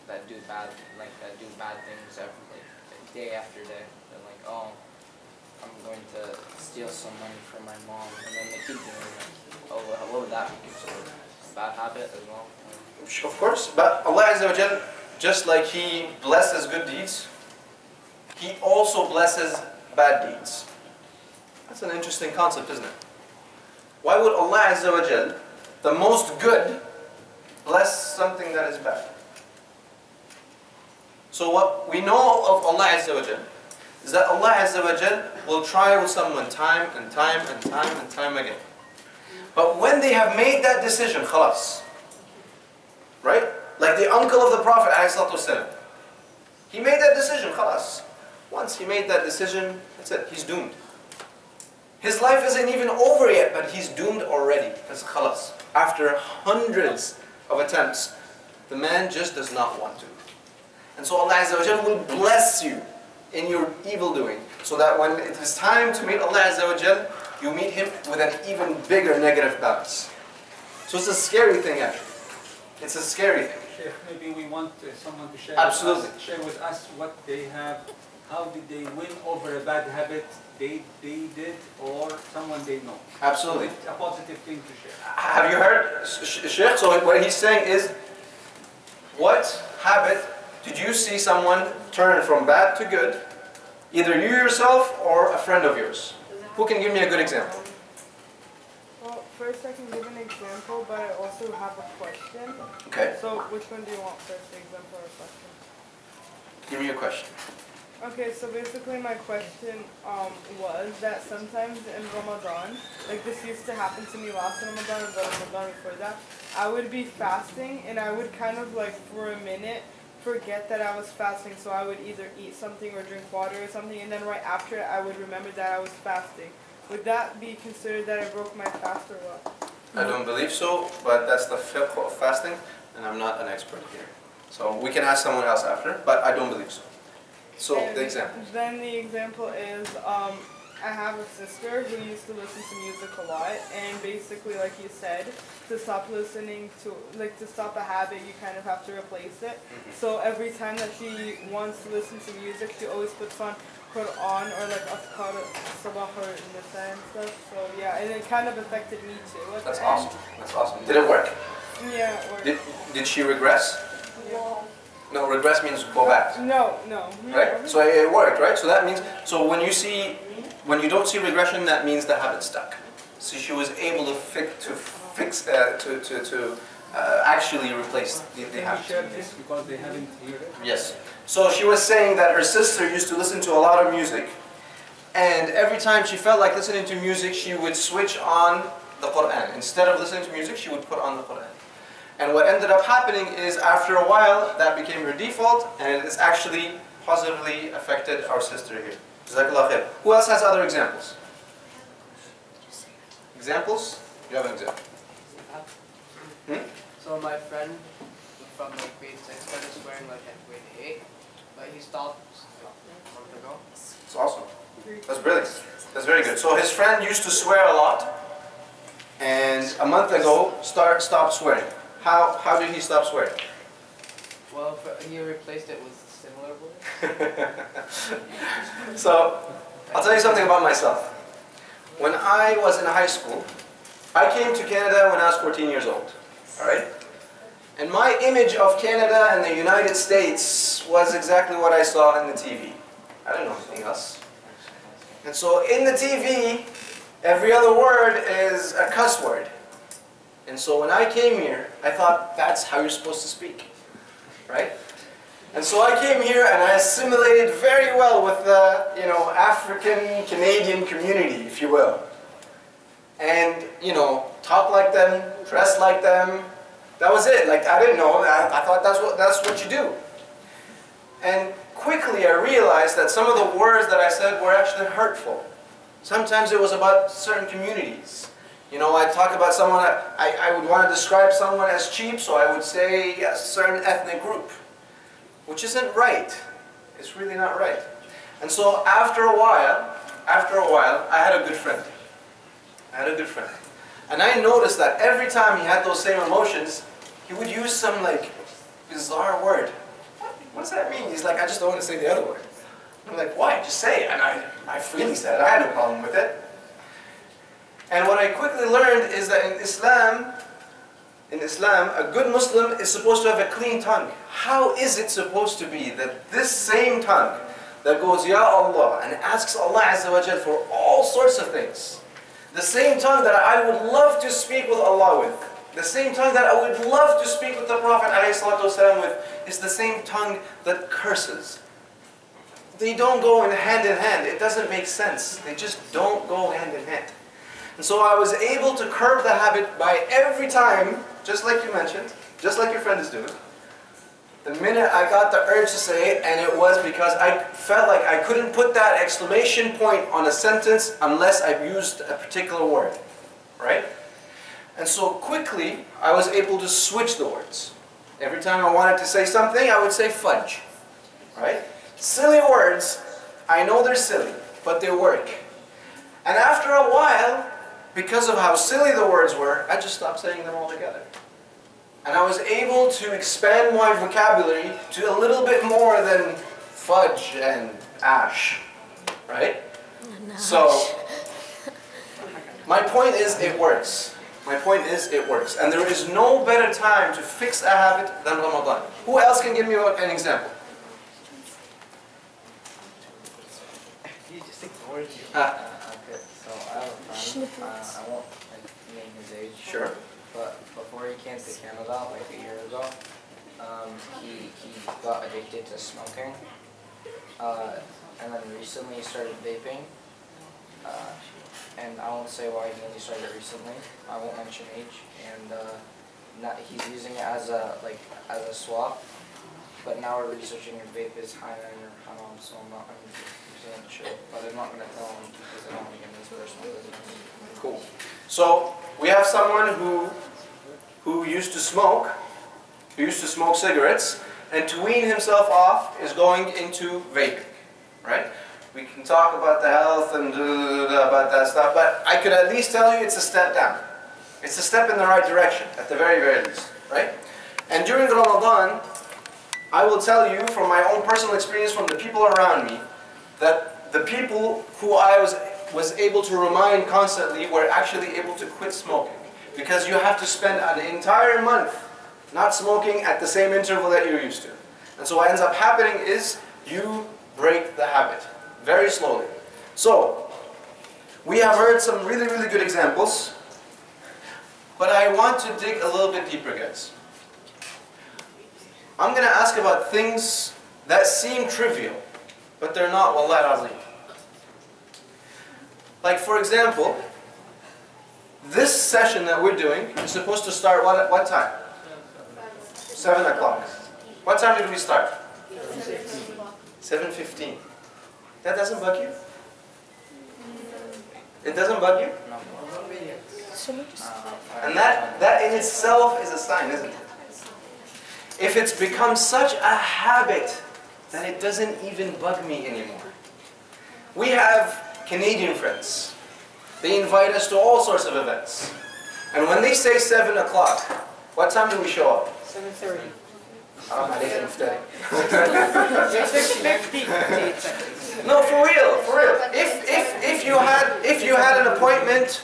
that do bad things day after day? They're like, oh, I'm going to steal some money from my mom, and then they keep doing it. Oh, what would that be considered? A bad habit as well? Of course, but Allah Azza wa Jalla, just like He blesses good deeds, He also blesses bad deeds. That's an interesting concept, isn't it? Why would Allah Azza wa Jalla, the most good, bless something that is bad? So what we know of Allah Azza wa Jalla is that Allah Azza wa Jalla will try with someone time and time and time and time again. But when they have made that decision, khalas, right? Like the uncle of the Prophet ﷺ, he made that decision, khalas. Once he made that decision, that's it, he's doomed. His life isn't even over yet, but he's doomed already. Because khalas, after hundreds of attempts, the man just does not want to. And so Allah Azza wa Jalla will bless you in your evil doing, so that when it is time to meet Allah Azza wa Jalla, you meet Him with an even bigger negative balance. So it's a scary thing actually. It's a scary thing. Sheikh, maybe we want someone to share Absolutely. With us what they have, how did they win over a bad habit they did, or someone they know. Absolutely. It's a positive thing to share. Have you heard, Sheikh? So what he's saying is, what habit did you see someone turn from bad to good? Either you yourself or a friend of yours. Who can give me a good example? Well, first I can give an example, but I also have a question. Okay. So which one do you want first, the example or a question? Give me a question. Okay, so basically my question was that sometimes in Ramadan, like this used to happen to me last Ramadan and the Ramadan before that, I would be fasting and I would kind of like for a minute forget that I was fasting, so I would either eat something or drink water or something, and then right after it I would remember that I was fasting. Would that be considered that I broke my fast or what? I don't believe so, but that's the fiqh of fasting, and I'm not an expert here. So we can ask someone else after, but I don't believe so. So And the example. Then the example is, I have a sister who used to listen to music a lot, and basically, like you said, to stop listening to, like to stop a habit, you kind of have to replace it. So every time that she wants to listen to music, she always puts on Quran or like Azkar, Sabah or Nisa and stuff. So yeah, and it kind of affected me too. That's awesome. That's awesome. Did it work? Yeah, it worked. Did she regress? Yeah. No, regress means go back. No. Right? So it worked, right? So that means, so when you don't see regression, that means the habit stuck. So she was able to actually replace the habit. share this because they haven't heard it? Yes. So she was saying that her sister used to listen to a lot of music, and every time she felt like listening to music, she would switch on the Quran. Instead of listening to music, she would put on the Quran. And what ended up happening is, after a while, that became her default, and it's actually positively affected our sister here. Jazakallah khair. Who else has other examples? Examples? You have an example? So my friend from like grade 6 started swearing like at grade 8, but he stopped a month ago. It's awesome. That's brilliant. That's very good. So his friend used to swear a lot, and a month ago stopped swearing. How did he stop swearing? Well, he replaced it with similar words. So, I'll tell you something about myself. When I was in high school, I came to Canada when I was 14 years old. Alright? And my image of Canada and the United States was exactly what I saw in the TV. I didn't know anything else. And so in the TV, every other word is a cuss word. And so when I came here, I thought that's how you're supposed to speak. Right? And so I came here and I assimilated very well with the, African-Canadian community, if you will. And, talk like them, dress like them. That was it. Like, I didn't know. I thought that's what you do. And quickly I realized that some of the words that I said were actually hurtful. Sometimes it was about certain communities. I talk about someone, I would want to describe someone as cheap, so I would say a certain ethnic group, which isn't right. It's really not right. And so after a while, I had a good friend. And I noticed that every time he had those same emotions, he would use some bizarre word. What does that mean? He's like, I just don't want to say the other word. I'm like, why? Just say it. And I freely said it. I had no problem with it. And what I quickly learned is that in Islam, a good Muslim is supposed to have a clean tongue. How is it supposed to be that this same tongue that goes, Ya Allah, and asks Allah Azza wa Jal for all sorts of things, the same tongue that I would love to speak with Allah with, the same tongue that I would love to speak with the Prophet ﷺ with, is the same tongue that curses. They don't go in hand. It doesn't make sense. They just don't go hand in hand. And so I was able to curb the habit by every time, just like you mentioned, just like your friend is doing, the minute I got the urge to say it, and it was because I felt like I couldn't put that exclamation point on a sentence unless I used a particular word, right? And so quickly, I was able to switch the words. Every time I wanted to say something, I would say fudge, right? Silly words, I know they're silly, but they work. And after a while, because of how silly the words were, I just stopped saying them altogether. And I was able to expand my vocabulary to a little bit more than fudge and ash, right? So, my point is, it works. My point is, it works. And there is no better time to fix a habit than Ramadan. Who else can give me an example? He just ignored you. Okay, so I have a friend, I won't name his age. Sure. But before he came to Canada, like a year ago, he got addicted to smoking. And then recently he started vaping. And I won't say why he only started recently. I won't mention age. And he's using it as a swap. But now we're researching if vape is halal or haram, so I'm not 100% sure. But I'm not going to tell him because I don't want to get into his personal business. Cool. So we have someone who used to smoke, cigarettes, and to wean himself off is going into vaping, right? We can talk about the health and about that stuff, but I could at least tell you it's a step down. It's a step in the right direction, at the very, very least, right? And during Ramadan, I will tell you from my own personal experience from the people around me, that the people who I was able to remind constantly were actually able to quit smoking. Because you have to spend an entire month not smoking at the same interval that you're used to. And so what ends up happening is you break the habit very slowly. So, we have heard some really, really good examples, but I want to dig a little bit deeper, guys. I'm going to ask about things that seem trivial, but they're not, wallahi al-azim. Like, for example, this session that we're doing is supposed to start what time? 7 o'clock. What time did we start? 7:15. That doesn't bug you? It doesn't bug you? And that in itself is a sign, isn't it? If it's become such a habit that it doesn't even bug me anymore. We have Canadian friends. They invite us to all sorts of events. And when they say 7 o'clock, what time do we show up? 7:30. 6:50. No, for real, for real. If you had an appointment,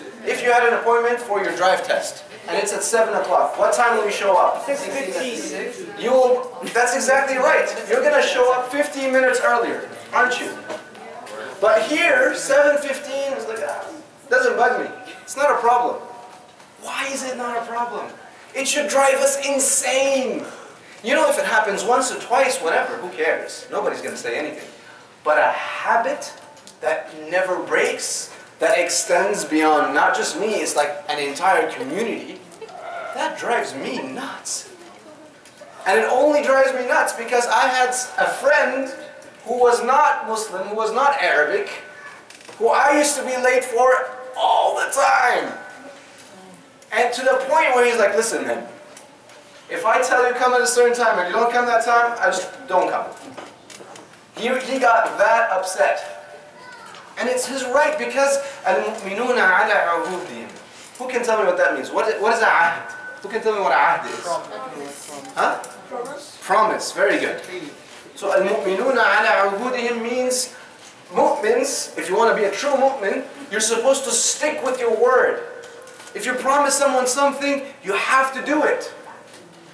for your drive test, and it's at 7 o'clock, what time will you show up? 6:15. That's exactly right. You're gonna show up 15 minutes earlier, aren't you? But here, 7:15 is like, doesn't bug me. It's not a problem. Why is it not a problem? It should drive us insane. You know, if it happens once or twice, whatever, who cares? Nobody's going to say anything. But a habit that never breaks, that extends beyond not just me, it's like an entire community, that drives me nuts. And it only drives me nuts because I had a friend who was not Muslim, who was not Arabic, who I used to be late for all the time. And to the point where he's like, listen, man, if I tell you come at a certain time and you don't come that time, I just don't come. He got that upset. And it's his right because al-mu'minuna ala ahudihim. Who can tell me what that means? What is ahd? Who can tell me what ahd is? Huh? Promise. Promise. Very good. So al-mu'minuna ala ahudihim means mu'mins, if you want to be a true mu'min, you're supposed to stick with your word. If you promise someone something, you have to do it.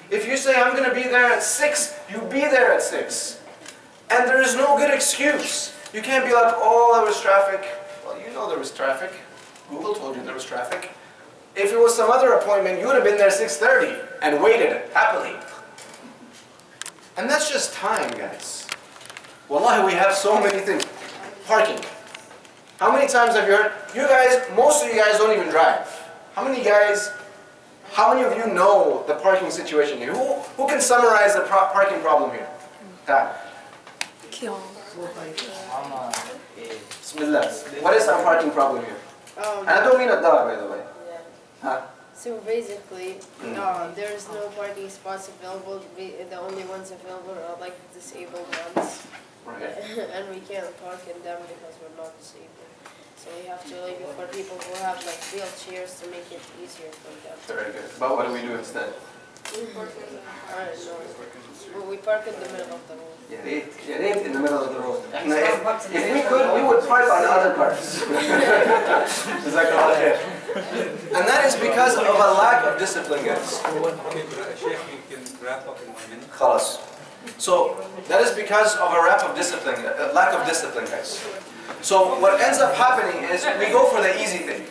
If you say, I'm going to be there at 6, you be there at 6. And there is no good excuse. You can't be like, oh, there was traffic. Well, you know there was traffic. Google told you there was traffic. If it was some other appointment, you would have been there at 6:30 and waited happily. And that's just time, guys. Wallahi, we have so many things. Parking. How many times have you heard? You guys, most of you guys don't even drive. How many of you know the parking situation here? Who can summarize the parking problem here? Bismillah. What is our parking problem here? And I don't mean a dog, by the way. Huh? So basically, there's no parking spots available. The only ones available are like disabled ones. Right. And we can't park in them because we're not disabled. So we have to leave it for people who have like wheelchairs to make it easier for them. Very good. But what do we do instead? We park in the middle of the road. يا ريت in the middle of the road. If we could, we would park on other cars. Jazakallah khair. And that is because of a lack of discipline, guys. Sheikh, you can wrap up in 1 minute. Khalas. So that is because of a lack of discipline, guys. So what ends up happening is we go for the easy thing.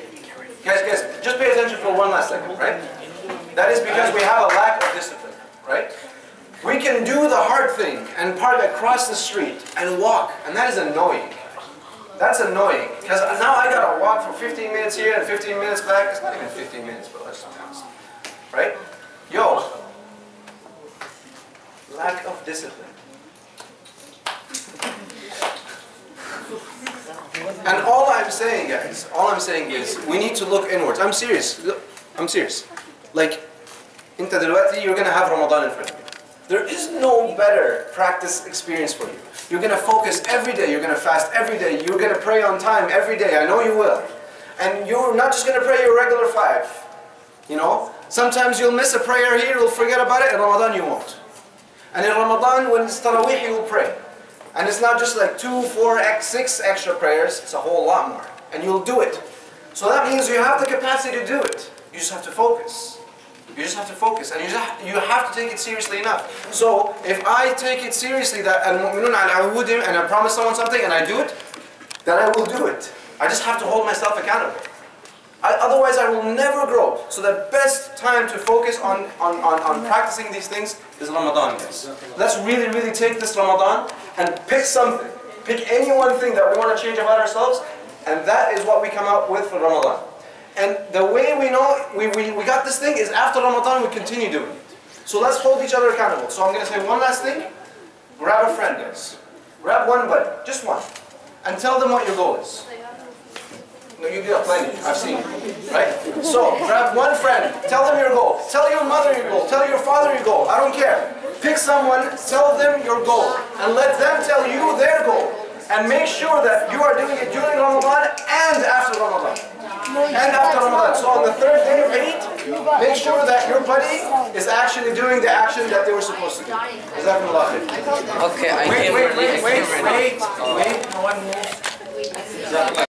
Guys, just pay attention for one last second, right? That is because we have a lack of discipline, right? We can do the hard thing and park across the street and walk, and that is annoying. That's annoying, because now I gotta walk for 15 minutes here and 15 minutes back. It's not even 15 minutes, but let's be honest. Right? Yo, lack of discipline. And all I'm saying, guys, is we need to look inwards. I'm serious. Like, inta دلوقتي, you're gonna have Ramadan in front of you. There is no better practice experience for you. You're going to focus every day. You're going to fast every day. You're going to pray on time every day. I know you will. And you're not just going to pray your regular 5. You know? Sometimes you'll miss a prayer here, you'll forget about it. In Ramadan you won't. And in Ramadan, when it's Taraweeh, you'll pray. And it's not just like 2, 4, 6 extra prayers. It's a whole lot more. And you'll do it. So that means you have the capacity to do it. You just have to focus. You just have to focus, and you have to take it seriously enough. So if I take it seriously that al-mu'minun ala awudim, and I promise someone something and I do it, then I will do it. I just have to hold myself accountable. Otherwise I will never grow. So the best time to focus on practicing these things is Ramadan, guys. Let's really, really take this Ramadan and pick something. Pick any one thing that we want to change about ourselves, and that is what we come up with for Ramadan. And the way we know we got this thing is after Ramadan we continue doing it. So let's hold each other accountable. So I'm going to say one last thing. Grab a friend, guys. Grab one buddy, just one. And tell them what your goal is. No, you got plenty, I've seen. Right? So grab one friend, tell them your goal. Tell your mother your goal. Tell your father your goal. I don't care. Pick someone, tell them your goal. And let them tell you their goal. And make sure that you are doing it during Ramadan and after Ramadan. And after Ramadan. So on the 3rd day of Eid, make sure that your buddy is actually doing the action that they were supposed to do. Jazakumullah khair. Okay, I Wait, one move.